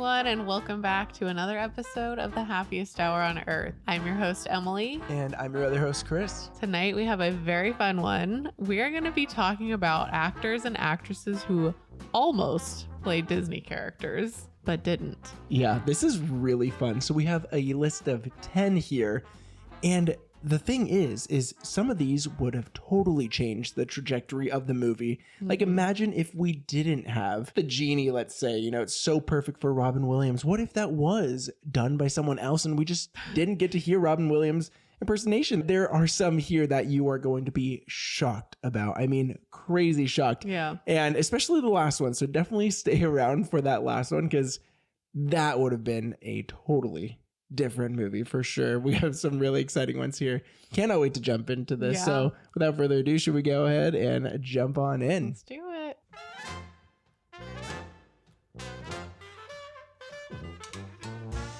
everyone, and welcome back to another episode of The Happiest Hour on Earth. I'm your host, Emily. And I'm your other host, Chris. Tonight, we have a very fun one. We are going to be talking about actors and actresses who almost played Disney characters, but didn't. Yeah, this is really fun. So we have a list of 10 here, and the thing is some of these would have totally changed the trajectory of the movie. Like, imagine if we didn't have the genie, let's say, it's so perfect for Robin Williams. What if that was done by someone else and we just didn't get to hear Robin Williams' impersonation? There are some here that you are going to be shocked about. I mean, crazy shocked. Yeah. And especially the last one. So definitely stay around for that last one, because that would have been a totally different movie for sure. We have some really exciting ones here. Cannot wait to jump into this. Yeah. So without further ado, should we go ahead and jump on in? Let's do it.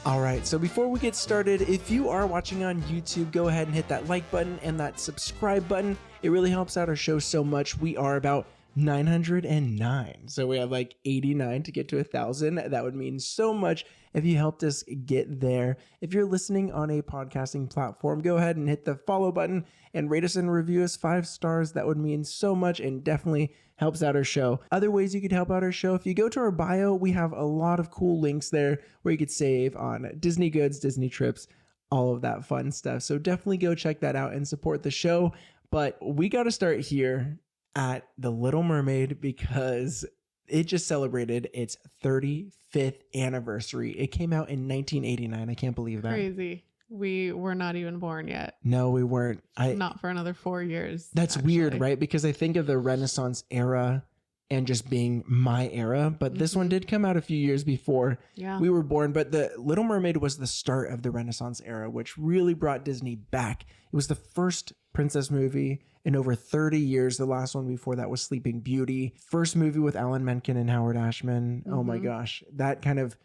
All right, so before we get started, if you are watching on YouTube, go ahead and hit that like button and that subscribe button. It really helps out our show so much. We are about 909. So we have like 89 to get to 1,000. That would mean so much if you helped us get there. If you're listening on a podcasting platform, go ahead and hit the follow button and rate us and review us 5 stars. That would mean so much and definitely helps out our show. Other ways you could help out our show: if you go to our bio, we have a lot of cool links there where you could save on Disney goods, Disney trips, all of that fun stuff. So definitely go check that out and support the show. But we got to start here at The Little Mermaid, because it just celebrated its 35th anniversary. It came out in 1989. I can't believe that. Crazy. We were not even born yet. No, we weren't. Not for another 4 years. That's actually weird, right? Because I think of the Renaissance era and just being my era, but this one did come out a few years before we were born. But The Little Mermaid was the start of the Renaissance era, which really brought Disney back. It was the first princess movie in over 30 years. The last one before that was Sleeping Beauty. First movie with Alan Menken and Howard Ashman. Oh my gosh. That kind of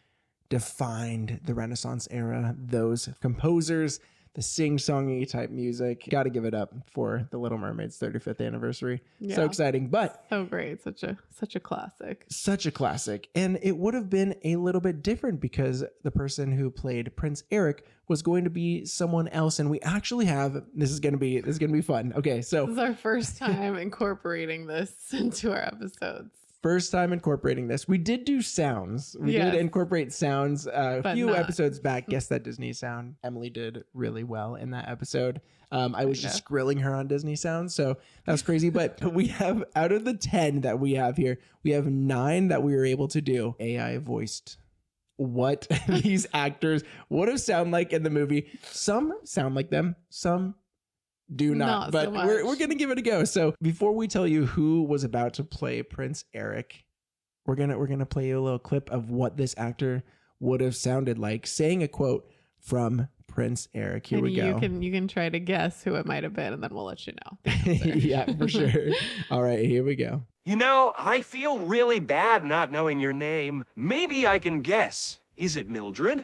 defined the Renaissance era. Those composers, the sing-songy type music. Got to give it up for The Little Mermaid's 35th anniversary. Yeah. So exciting, but so great. Such a classic. Such a classic. And it would have been a little bit different because the person who played Prince Eric was going to be someone else. And we actually have, this is going to be fun. Okay, so this is our first time incorporating this into our episodes. First time incorporating this. We did do sounds. We did incorporate sounds a few episodes back. Guess That Disney Sound. Emily did really well in that episode. I was just grilling her on Disney sounds, so that was crazy. But we have, out of the 10 that we have here, we have 9 that we were able to do AI voiced what these actors would have sound like in the movie. Some sound like them, some do not, but so we're gonna give it a go. So before we tell you who was about to play Prince Eric, we're gonna play you a little clip of what this actor would have sounded like saying a quote from Prince Eric. Here we go. You can try to guess who it might have been, and then we'll let you know. Yeah, for sure. All right, here we go. I feel really bad not knowing your name. Maybe I can guess. Is it Mildred?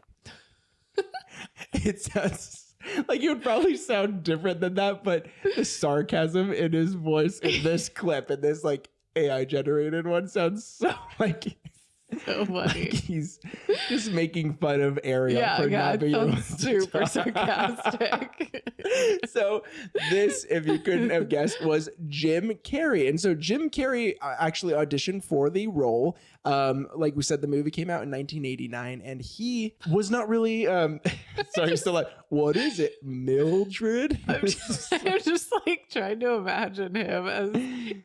It sounds like it would probably sound different than that, but the sarcasm in his voice in this clip and this like AI generated one sounds so like so funny. Like he's just making fun of Ariel for not being able to super talk. sarcastic. So this, if you couldn't have guessed, was Jim Carrey. And so Jim Carrey actually auditioned for the role. Like we said, the movie came out in 1989, and he was not really sorry, still like, what is it, Mildred? I'm just like trying to imagine him as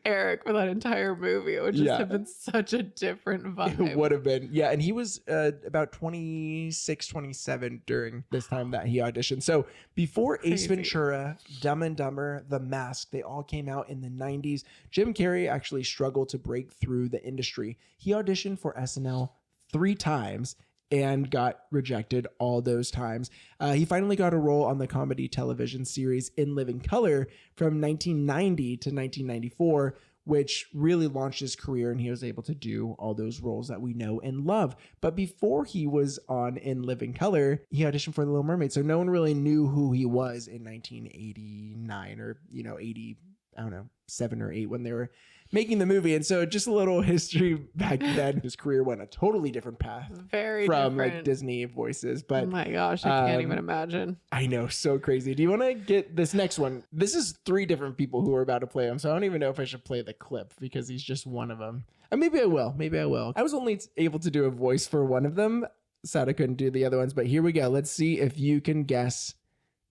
Eric for that entire movie. It would just have been such a different vibe. It would have been. Yeah, and he was about 26, 27 during this time that he auditioned. So before Ace Ventura, Dumb and Dumber, The Mask, they all came out in the 90s. Jim Carrey actually struggled to break through the industry. He auditioned for SNL 3 times and got rejected all those times. He finally got a role on the comedy television series In Living Color from 1990 to 1994, which really launched his career, and he was able to do all those roles that we know and love. But before he was on In Living Color, he auditioned for The Little Mermaid. So no one really knew who he was in 1989 or, 80, I don't know, 7 or 8 when they were making the movie. And so just a little history back then, his career went a totally different path Very from different. like Disney voices. Oh But my gosh, I can't even imagine. I know, so crazy. Do you want to get this next one? This is 3 different people who are about to play him. So I don't even know if I should play the clip because he's just one of them. Maybe I will. Maybe I will. I was only able to do a voice for one of them. Sad I couldn't do the other ones, but here we go. Let's see if you can guess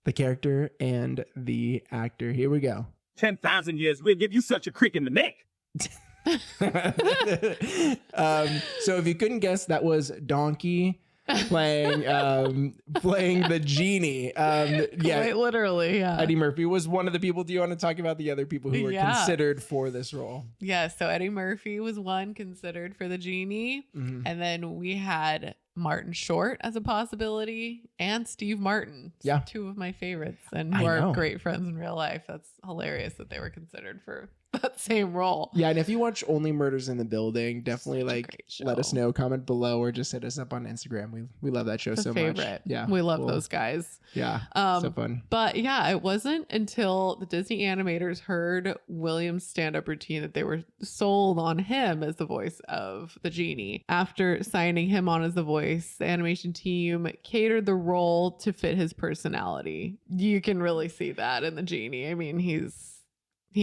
the character and the actor. Here we go. 10,000 years will give you such a crick in the neck. So if you couldn't guess, that was Donkey playing the genie. Quite literally, yeah. Eddie Murphy was one of the people. Do you want to talk about the other people who were considered for this role? Yeah, so Eddie Murphy was one considered for the genie. Mm-hmm. And then we had Martin Short as a possibility and Steve Martin. So Yeah. 2 of my favorites and who are great friends in real life. That's hilarious that they were considered for that same role. Yeah, and if you watch Only Murders in the Building, definitely Such a like great show. let us know, comment below, or just hit us up on Instagram. We love that show It's a so favorite. much. Yeah, We love cool. those guys. Yeah, so fun. But yeah, it wasn't until the Disney animators heard William's stand-up routine that they were sold on him as the voice of the genie. After signing him on as the voice, the animation team catered the role to fit his personality. You can really see that in the genie. I mean, he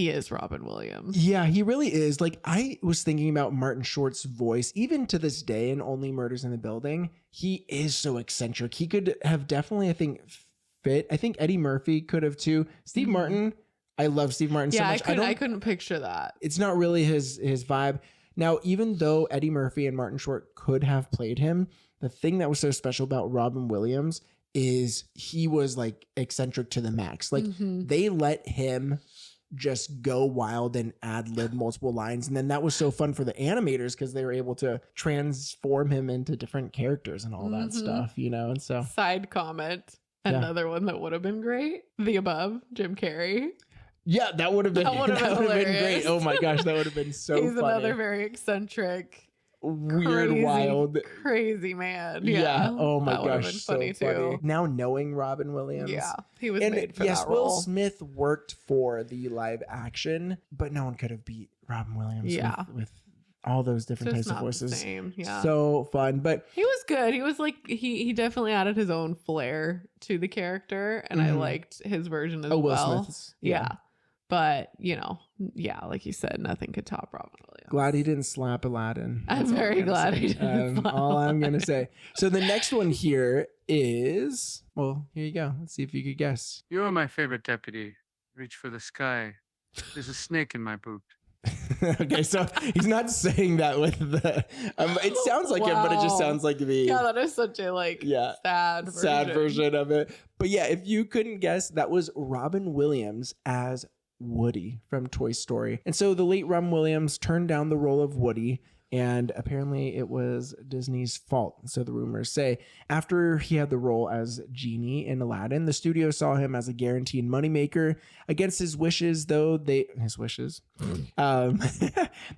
is Robin Williams. Yeah, he really is. Like, I was thinking about Martin Short's voice, even to this day in Only Murders in the Building. He is so eccentric. He could have definitely, I think, fit. I think Eddie Murphy could have too. Steve Martin, I love Steve Martin so much. I couldn't picture that. It's not really his vibe. Now, even though Eddie Murphy and Martin Short could have played him, the thing that was so special about Robin Williams is he was like eccentric to the max. Like they let him just go wild and ad-lib multiple lines. And then that was so fun for the animators because they were able to transform him into different characters and all that stuff, you know? And so Side comment, another one that would have been great. The Above, Jim Carrey. yeah, that would have been, That would've been great. hilarious. Oh my gosh, that would have been so He's funny. another very eccentric, Weird, crazy, wild. crazy man. Yeah. Oh my that would've gosh, been so funny funny. too. Now knowing Robin Williams. Yeah, he was And made for yes, that Will role. Smith worked for the live action, but no one could have beat Robin Williams with all those different Just types of not the voices. same. Yeah. So fun. But He was good. He was like he definitely added his own flair to the character, and I liked his version as Will well. Smith's. Yeah. But, you know, like you said, nothing could top Robin Williams. Glad he didn't slap Aladdin. I'm That's all very gonna glad say. he didn't slap All I'm going to Aladdin. say. So the next one here is, well, here you go. Let's see if you could guess. You're my favorite deputy. Reach for the sky. There's a snake in my boot. Okay, so he's not saying that with the. It sounds like it, but it just Wow. sounds like the. Yeah, that is such a sad version of it. But yeah, if you couldn't guess, that was Robin Williams as Woody from Toy Story. And so the late Robin Williams turned down the role of Woody, and apparently it was Disney's fault, so the rumors say. After he had the role as Genie in Aladdin, the studio saw him as a guaranteed moneymaker. Against his wishes, though, they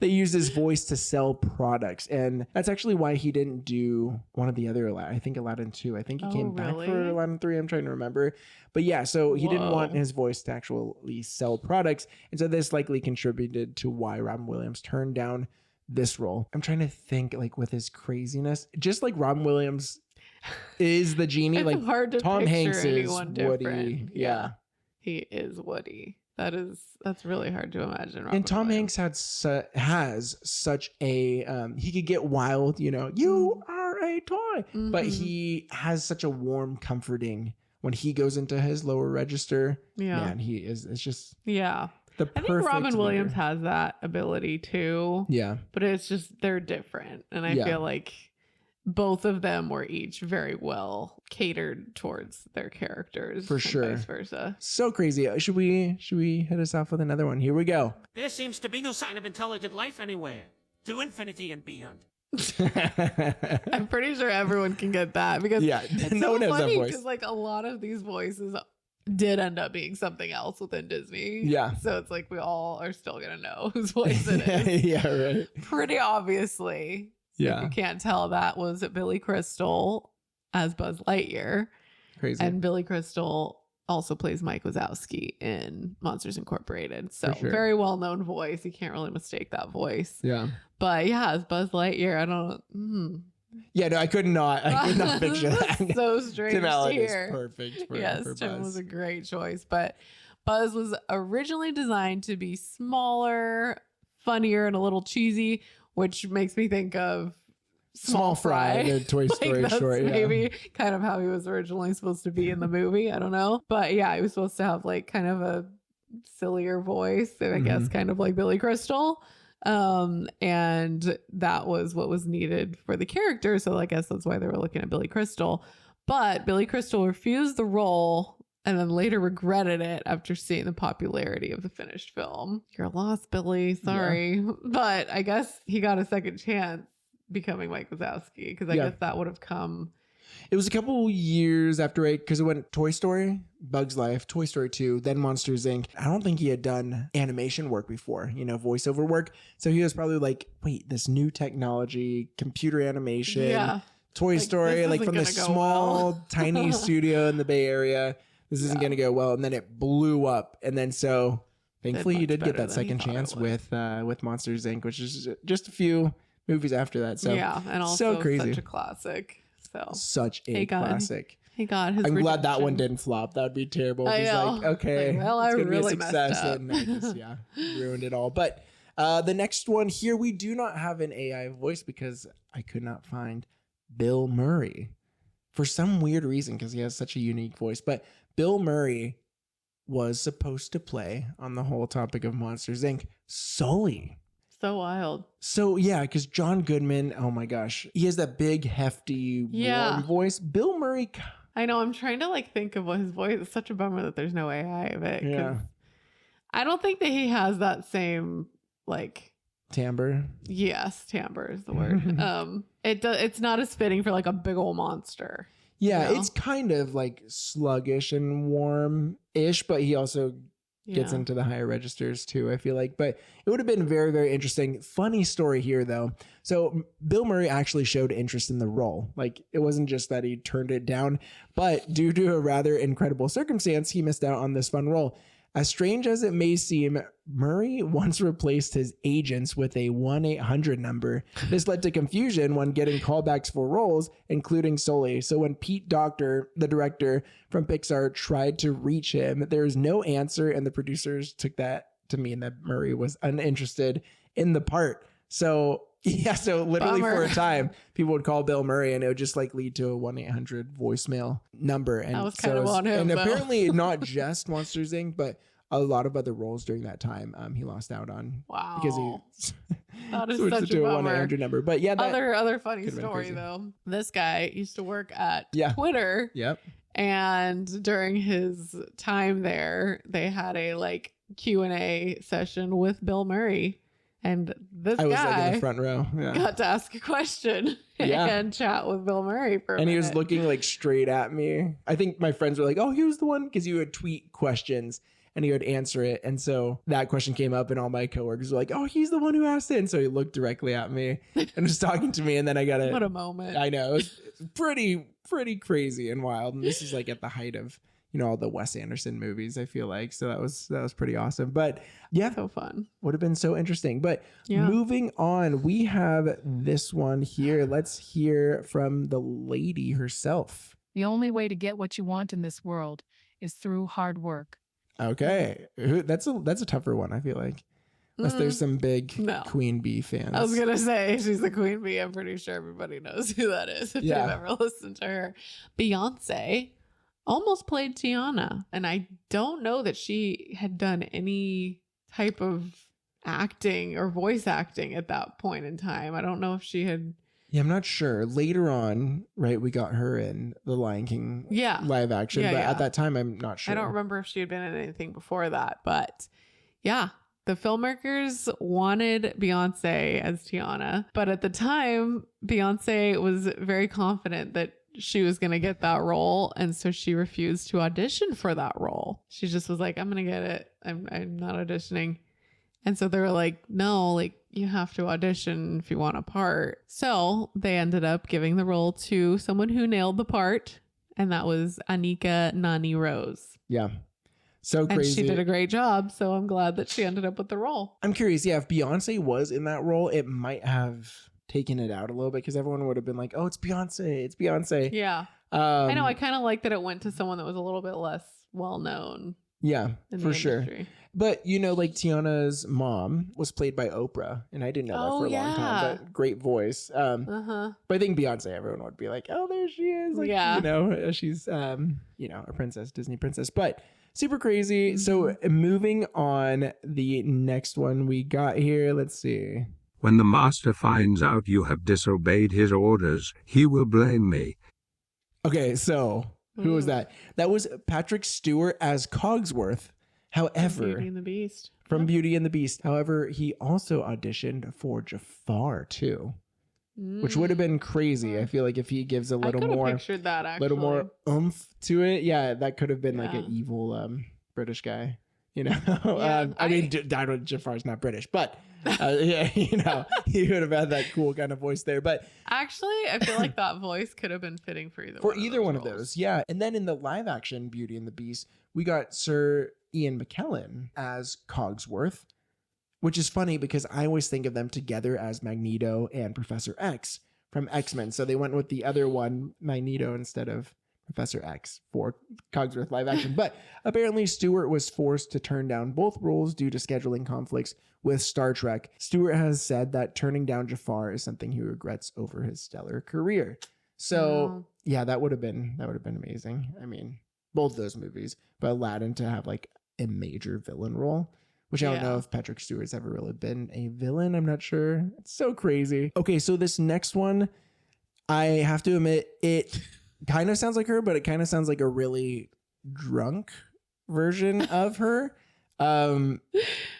used his voice to sell products. And that's actually why he didn't do one of the other Aladdin. I think Aladdin 2. I think he came back for really? Aladdin 3. I'm trying to remember. But yeah, so he didn't want Whoa. his voice to actually sell products. And so this likely contributed to why Robin Williams turned down this role. I'm trying to think, like, with his craziness, just like Robin Williams is the genie, It's like hard to Tom picture Hanks is anyone different. Woody. Yeah. He is Woody. That's really hard to imagine. Robin And Tom Williams. Hanks has such a he could get wild, you know, you are a toy, but Mhm. he has such a warm, comforting when he goes into his lower register. Yeah. Man, he is. It's just Yeah. the I perfect think Robin Williams leader. has that ability too. Yeah. But it's just they're different. And I Yeah. feel like both of them were each very well catered towards their characters. For and sure. Vice versa. So crazy. Should we hit us off with another one? Here we go. There seems to be no sign of intelligent life anywhere. To infinity and beyond. I'm pretty sure everyone can get that because Yeah, it's no so one has that funny voice. because like a lot of these voices did end up being something else within Disney. Yeah. So it's like we all are still gonna know whose voice it is. Yeah, right. Pretty obviously. Yeah. If you can't tell, that was Billy Crystal as Buzz Lightyear. Crazy. And Billy Crystal also plays Mike Wazowski in Monsters Incorporated. So For sure. very well-known voice. You can't really mistake that voice. Yeah. But yeah, it's Buzz Lightyear. I don't. Yeah, no, I could not picture that. So strange Tim Allen to is hear. perfect for, Yes, for Tim Buzz. was a great choice. But Buzz was originally designed to be smaller, funnier, and a little cheesy, which makes me think of Small Fry, the Toy Story that's short. Yeah. maybe kind of how he was originally supposed to be in the movie. I don't know. But yeah, he was supposed to have like kind of a sillier voice, I guess, kind of like Billy Crystal. And that was what was needed for the character. So I guess that's why they were looking at Billy Crystal. But Billy Crystal refused the role and then later regretted it after seeing the popularity of the finished film. You're lost, Billy. Sorry. Yeah. But I guess he got a second chance becoming Mike Wazowski, because I guess that would have come. It was a couple years after it, because it went Toy Story, Bug's Life, Toy Story 2, then Monsters Inc. I don't think he had done animation work before, voiceover work. So he was probably like, wait, this new technology, computer animation, Toy Story, like from the small, tiny studio in the Bay Area. This isn't going to go well. And then it blew up. And then so thankfully you did get that second chance with Monsters Inc., which is just a few movies after that. So yeah, and also so crazy. Such a classic. So such a classic. He got his I'm glad that redemption. one didn't flop. That would be terrible. I He's know. like, okay, Like, well, it's I gonna really be a success, messed up. and I just ruined it all. But the next one here, we do not have an AI voice because I could not find Bill Murray for some weird reason, because he has such a unique voice. But Bill Murray was supposed to play, on the whole topic of Monsters Inc., Sully. So wild. So yeah, because John Goodman, oh my gosh, he has that big, hefty, warm voice. Bill Murray, I know. I'm trying to think of what his voice. It's such a bummer that there's no AI of it. Yeah. I don't think that he has that same timbre. Yes, timbre is the word. It's not as fitting for a big old monster. Yeah, it's kind of sluggish and warm-ish, but he also gets into the higher registers too, I feel like. But it would have been very, very interesting. Funny story here, though. So Bill Murray actually showed interest in the role. It wasn't just that he turned it down, but due to a rather incredible circumstance, he missed out on this fun role. As strange as it may seem, Murray once replaced his agents with a 1-800 number. This led to confusion when getting callbacks for roles, including Sully. So when Pete Docter, the director from Pixar, tried to reach him, there was no answer, and the producers took that to mean that Murray was uninterested in the part. So literally for a time, people would call Bill Murray and it would just lead to a 1-800 voicemail number. And I was kind of on him. And apparently not just Monsters Inc., but a lot of other roles during that time he lost out on. Wow. Because he that is switched such it to a a bummer. 1-800 number. But yeah, that other funny could've been story crazy. though. This guy used to work at Twitter. Yep. And during his time there, they had a Q&A session with Bill Murray. And this I was guy in the front row. Yeah. got to ask a question and chat with Bill Murray for a minute. He was looking straight at me. I think my friends were like, oh, he was the one, because you would tweet questions and he would answer it. And so that question came up and all my coworkers were like, oh, he's the one who asked it. And so he looked directly at me and was talking to me. And then I got what a moment. I know. It's pretty crazy and wild. And this is at the height of, all the Wes Anderson movies, I feel like. So that was pretty awesome. But yeah, so fun. Would have been so interesting. But moving on, we have this one here. Let's hear from the lady herself. The only way to get what you want in this world is through hard work. Okay. That's a tougher one, I feel like. Unless there's some big Queen Bee fans. I was going to say, she's the Queen Bee. I'm pretty sure everybody knows who that is if you've ever listened to her. Beyonce almost played Tiana. And I don't know that she had done any type of acting or voice acting at that point in time. I don't know if she had. Yeah, I'm not sure. Later on, right, we got her in the Lion King live action. But at that time, I'm not sure. I don't remember if she had been in anything before that. But yeah, the filmmakers wanted Beyonce as Tiana. But at the time, Beyonce was very confident that she was going to get that role. And so she refused to audition for that role. She just was like, I'm going to get it. I'm not auditioning. And so they were like, no, you have to audition if you want a part. So they ended up giving the role to someone who nailed the part. and that was Anika Nani Rose. Yeah. So And crazy. she did a great job, so I'm glad that she ended up with the role. I'm curious, yeah, if Beyonce was in that role, it might have taken it out a little bit because everyone would have been like, oh, it's Beyonce. It's Beyonce. Yeah. I know. I kind of like that it went to someone that was a little bit less well known. Yeah, In for the sure. industry. But, you know, like Tiana's mom was played by Oprah, and I didn't know that for a long time, but great voice. But I think Beyonce, everyone would be like, oh, there she is. Like, Yeah. You know, she's, you know, a princess, Disney princess. But super crazy. So moving on, the next one we got here, let's see. When the master finds out you have disobeyed his orders, he will blame me. Okay, so who was that? That was Patrick Stewart as Cogsworth. However, Beauty and the Beast. from Beauty and the Beast. However, he also auditioned for Jafar too, which would have been crazy. I feel like if he gives a little I more, pictured that actually. little more oomph to it, yeah, that could have been like Yeah. an evil British guy. You know, Yeah, I mean, Jafar's not British, but yeah, you know, he would have had that cool kind of voice there. But Actually, I feel like that voice could have been fitting for either one of those, yeah. And then in the live action Beauty and the Beast, we got Sir Ian McKellen as Cogsworth, which is funny because I always think of them together as Magneto and Professor X from X-Men. So they went with the other one, Magneto, instead of Professor X for Cogsworth live action. But apparently Stewart was forced to turn down both roles due to scheduling conflicts with Star Trek. Stewart has said that turning down Jafar is something he regrets over his stellar career. So yeah, that would have been amazing. I mean, both those movies, but Aladdin to have like a major villain role, which I don't know if Patrick Stewart's ever really been a villain. I'm not sure. It's so crazy. Okay, so this next one, I have to admit, it kind of sounds like her, but it kind of sounds like a really drunk version of her. Give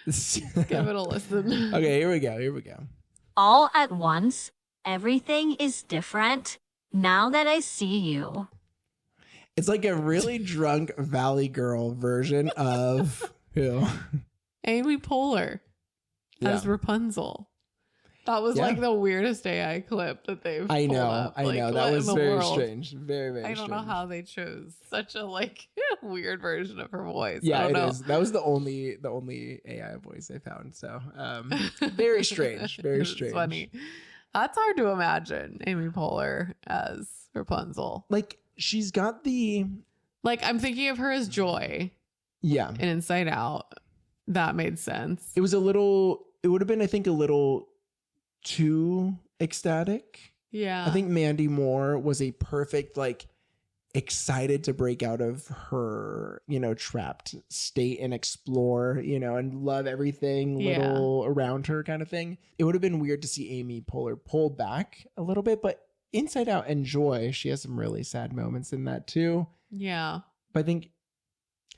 it a listen. Okay, here we go. All at once, everything is different now that I see you. It's like a really drunk Valley Girl version of who? Amy Poehler as Rapunzel. That was like the weirdest AI clip that they've I know, pulled up. I Like, know. what That in was the very world? strange. Very, very I don't strange. know how they chose such a like weird version of her voice. I Yeah, don't it know. is. That was the only AI voice I found. So very strange. Very It's strange. funny. That's hard to imagine Amy Poehler as Rapunzel. Like she's got the Like I'm thinking of her as Joy yeah. in Inside Out. That made sense. It was a little. It would have been, I think, a little too ecstatic. Yeah. I think Mandy Moore was a perfect, like, excited to break out of her, you know, trapped state and explore, you know, and love everything little around her kind of thing. It would have been weird to see Amy Poehler pull back a little bit, but Inside Out and Joy, she has some really sad moments in that too. Yeah. But I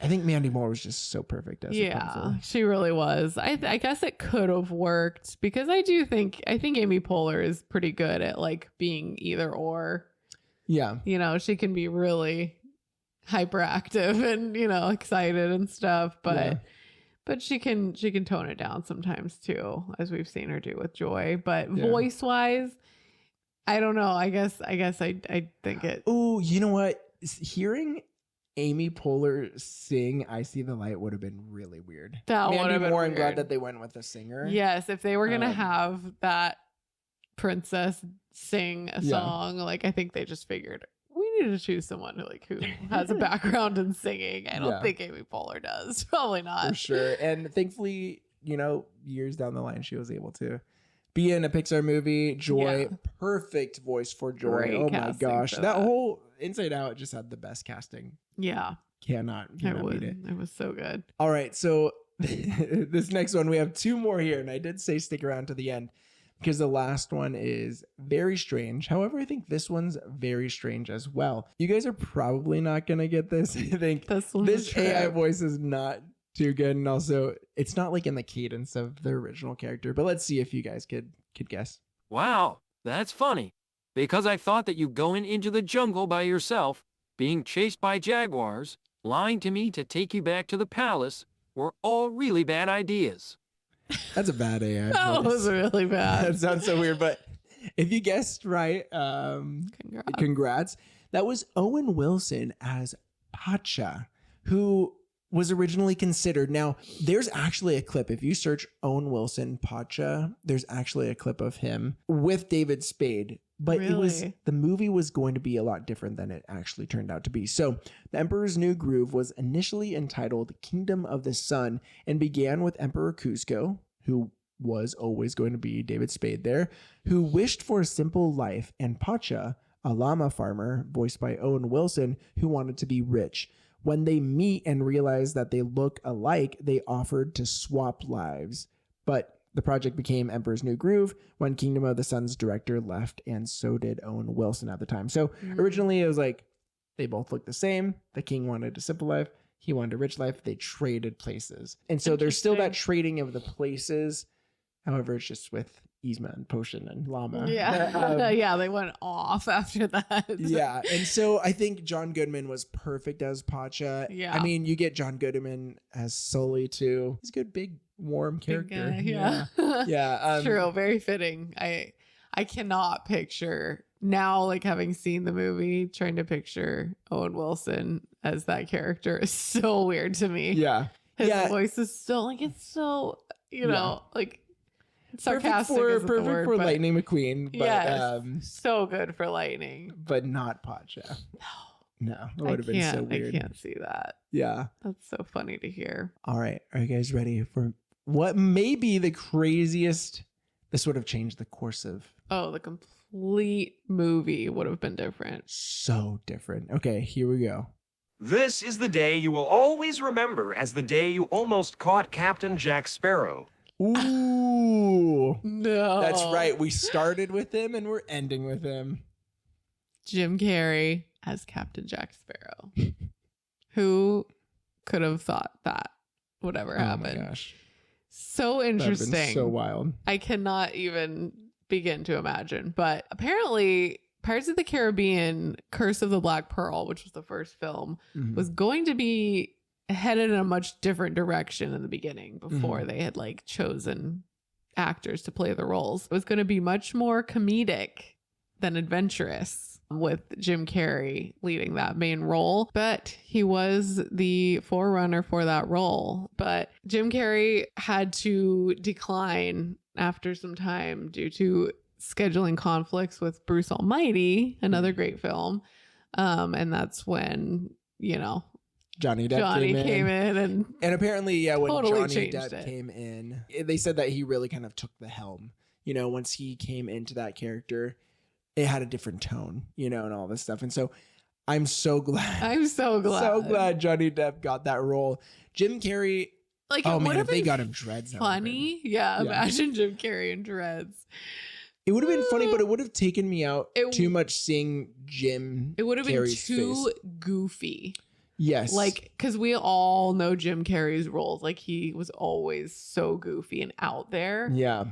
think Mandy Moore was just so perfect as Rapunzel. She really was. I guess it could have worked because I think Amy Poehler is pretty good at like being either or. Yeah. You know, she can be really hyperactive and, you know, excited and stuff, but she can tone it down sometimes too, as we've seen her do with Joy. But voice wise, I don't know. I guess I think it. Oh, you know what? Hearing Amy Poehler sing "I See the Light" would have been really weird. That would have been more. I'm glad weird. that they went with a singer. Yes, if they were gonna have that princess sing a Yeah. song, like I think they just figured we need to choose someone who has a background in singing. I don't think Amy Poehler does. Probably not. For sure. And thankfully, you know, years down the line, she was able to be in a Pixar movie. Joy, perfect voice for Joy. Great oh my casting gosh, for that that. whole Inside Out just had the best casting. Yeah, Cannot beat it. It was so good. All right, so this next one, we have two more here, and I did say stick around to the end because the last one is very strange. However, I think this one's very strange as well. You guys are probably not gonna get this. I think this AI voice is not too good, and also it's not like in the cadence of the original character. But let's see if you guys could guess. Wow, that's funny. Because I thought that you going into the jungle by yourself, being chased by jaguars, lying to me to take you back to the palace, were all really bad ideas. That's a bad AI That voice. was really bad. That sounds so weird, but If you guessed right, congrats. That was Owen Wilson as Pacha, who was originally considered. Now, there's actually a clip. If you search Owen Wilson Pacha, there's actually a clip of him with David Spade. But the movie was going to be a lot different than it actually turned out to be. So The Emperor's New Groove was initially entitled Kingdom of the Sun and began with Emperor Cusco, who was always going to be David Spade there, who wished for a simple life, and Pacha, a llama farmer, voiced by Owen Wilson, who wanted to be rich. When they meet and realize that they look alike, they offered to swap lives. But the project became Emperor's New Groove when Kingdom of the Sun's director left, and so did Owen Wilson at the time. So originally it was like they both looked the same. The king wanted a simple life. He wanted a rich life. They traded places. And so there's still that trading of the places. However, it's just with Yzma and Potion and Llama. Yeah. Yeah, they went off after that. Yeah. And so I think John Goodman was perfect as Pacha. Yeah. I mean, you get John Goodman as Sully too. He's a good, big, warm character. Big guy, yeah. Yeah. True. Very fitting. I cannot picture now, like having seen the movie, trying to picture Owen Wilson as that character is so weird to me. Yeah. His voice is still like, it's so, you know, like sarcastic. Perfect for Lightning McQueen. But, yes, so good for Lightning. But not Pacha. No, it would have been so weird. I can't see that. Yeah. That's so funny to hear. All right. Are you guys ready for what may be the craziest? This would have changed the course of. Oh, the complete movie would have been different. So different. Okay, here we go. This is the day you will always remember as the day you almost caught Captain Jack Sparrow. Ooh. No. That's right. We started with him and we're ending with him. Jim Carrey as Captain Jack Sparrow. Who could have thought that would ever happen? Oh my gosh. So interesting. That'd been so wild. I cannot even begin to imagine. But apparently Pirates of the Caribbean Curse of the Black Pearl, which was the first film, was going to be headed in a much different direction in the beginning before they had like chosen actors to play the roles. It was going to be much more comedic than adventurous, with Jim Carrey leading that main role, but he was the forerunner for that role. But Jim Carrey had to decline after some time due to scheduling conflicts with Bruce Almighty, another great film. And that's when, you know, Johnny Depp came in and apparently, yeah, when totally Johnny Depp came in, they said that he really kind of took the helm. You know, once he came into that character, it had a different tone, you know, and all this stuff. And so I'm so glad. So glad Johnny Depp got that role. Jim Carrey. Like, oh man, if they got him dreads. Funny. Yeah. Imagine Jim Carrey in dreads. It would have been funny, but it would have taken me out too much seeing Jim. It would have been Carrey's too face. goofy. Yes. Like, because we all know Jim Carrey's roles. Like, he was always so goofy and out there. Yeah.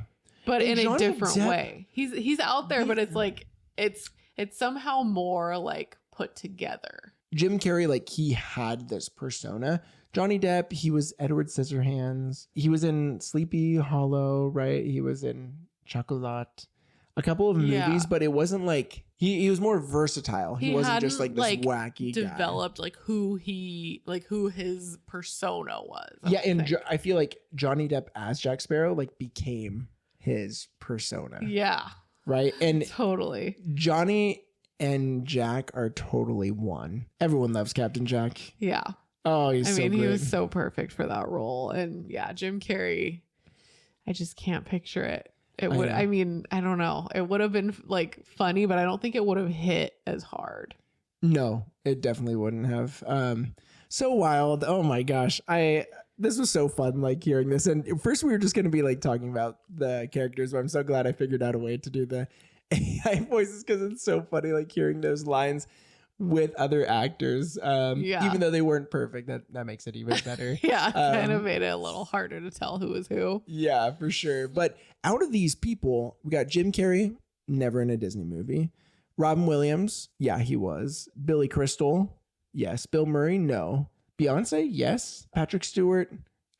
But And in Johnny a different Depp- way. He's out there, but it's like, it's somehow more like put together. Jim Carrey, like, he had this persona. Johnny Depp, he was Edward Scissorhands. He was in Sleepy Hollow, right? He was in Chocolat. A couple of movies, but it wasn't like he was more versatile. He wasn't just like this wacky guy. Developed like who his persona was. Yeah, and I feel like Johnny Depp as Jack Sparrow like became his persona. Yeah. Right? And totally. Johnny and Jack are totally one. Everyone loves Captain Jack. Yeah. Oh, he's so good. He was so perfect for that role. And yeah, Jim Carrey, I just can't picture it. It would, I mean, I don't know. It would have been like funny, but I don't think it would have hit as hard. No, it definitely wouldn't have. So wild. Oh my gosh. This was so fun, like hearing this. And first we were just going to be like talking about the characters, but I'm so glad I figured out a way to do the AI voices because it's so funny, like hearing those lines with other actors. Even though they weren't perfect, that makes it even better. Yeah, kind of made it a little harder to tell who was who. Yeah, for sure. But out of these people, we got Jim Carrey, never in a Disney movie. Robin Williams, yeah, he was. Billy Crystal, yes. Bill Murray, no. Beyonce, yes. Patrick Stewart,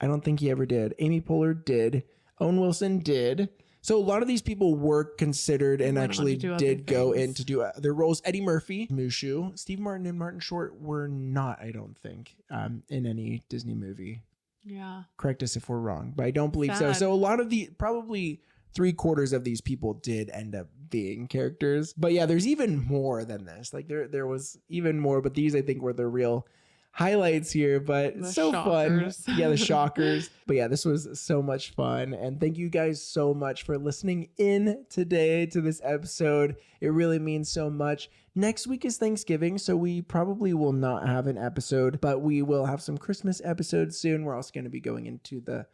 I don't think he ever did. Amy Poehler did. Owen Wilson did. So a lot of these people were considered and Went on actually to do other did go in things. to do their roles. Eddie Murphy, Mushu, Steve Martin, and Martin Short were not, I don't think, in any Disney movie. Yeah. Correct us if we're wrong, but I don't believe so. Sad. So a lot of probably 3/4 of these people did end up being characters. But yeah, there's even more than this. Like there was even more, but these I think were the real highlights here. But The so shockers. fun. Yeah, the shockers. But yeah, this was so much fun. And thank you guys so much for listening in today to this episode. It really means so much. Next week is Thanksgiving, so we probably will not have an episode, but we will have some Christmas episodes soon. We're also going to be going into the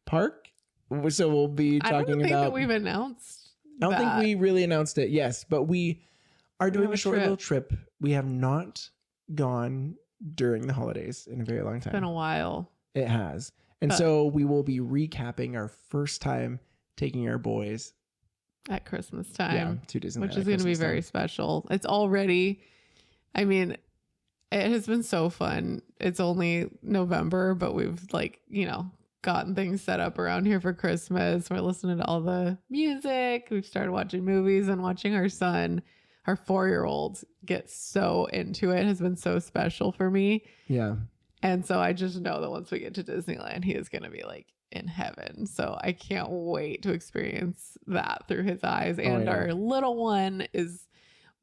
park. So we'll be I don't talking think about. that we've announced. I don't think that. we really announced it. Yes, but we are doing have a a short trip. little trip. We have not gone during the holidays in a very long It's been time. a while. It has, and But- so we will be recapping our first time taking our boys. At Christmas Yeah, time, to Disneyland, which at is going to be Christmas very time. special. It's already, I mean, it has been so fun. It's only November, but we've gotten things set up around here for Christmas. We're listening to all the music. We've started watching movies and watching our son, our 4-year-old, get so into it. Has been so special for me. Yeah, And so I just know that once we get to Disneyland, he is going to be like in heaven. So I can't wait to experience that through his eyes. And yeah. our little one is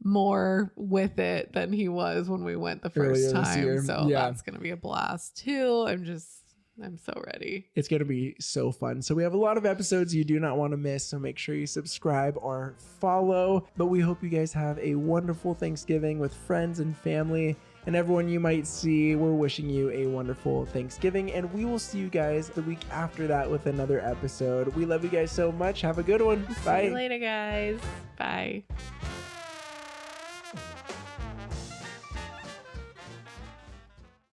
more with it than he was when we went the Earlier first this year. time. So Yeah. that's going to be a blast too. I'm so ready. it's going to be so fun. So we have a lot of episodes you do not want to miss. So make sure you subscribe or follow. But we hope you guys have a wonderful Thanksgiving with friends and family and everyone you might see. We're wishing you a wonderful Thanksgiving, and we will see you guys the week after that with another episode. We love you guys so much. Have a good one. See Bye. you later, guys. Bye.